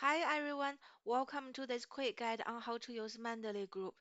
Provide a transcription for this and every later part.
Hi everyone, welcome to this quick guide on how to use mendeley group.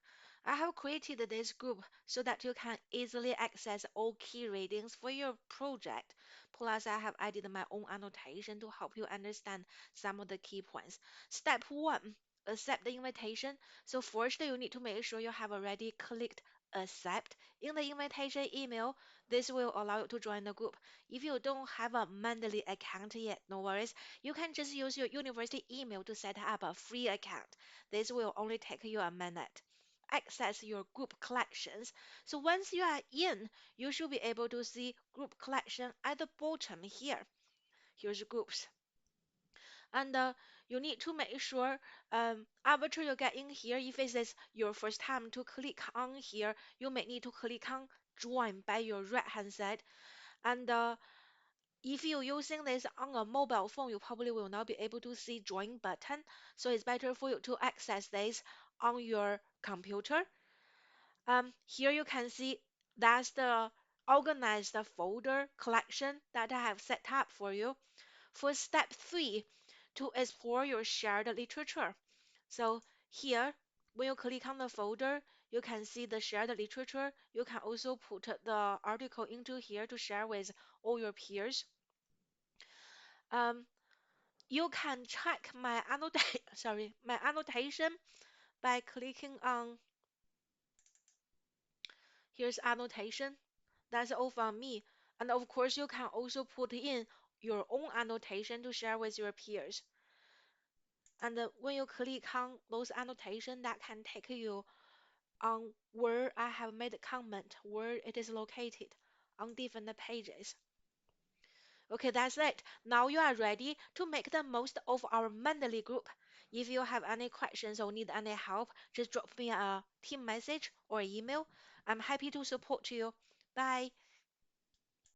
I have created this group so that you can easily access all key readings for your project. Plus, I have added my own annotation to help you understand some of the key points. Step 1, accept the invitation. So first, you need to make sure you have already clicked accept in the invitation email. This will allow you to join the group. If you don't have a mendeley account yet, no worries. You can just use your university email to set up a free account. This will only take you a minute. Access your group collections. So once you are in, you should be able to see group collection at the bottom here. Here's groups. And you need to make sure after you get in here, if it is your first time to click on here, you may need to click on join by your right hand side. And if you're using this on a mobile phone, you probably will not be able to see join button. So it's better for you to access this on your computer. Here you can see that's the organized folder collection that I have set up for you. For step 3, to explore your shared literature. So here, when you click on the folder, you can see the shared literature. You can also put the article into here to share with all your peers. Um, You can check my my annotation by clicking on here's annotation. That's all from me. And of course, you can also put in your own annotation to share with your peers. And when you click on those annotation, that can take you on where I have made a comment, where it is located on different pages. Okay, that's it. Now you are ready to make the most of our mendeley group. If you have any questions or need any help, just drop me a team message or email. I'm happy to support you. Bye.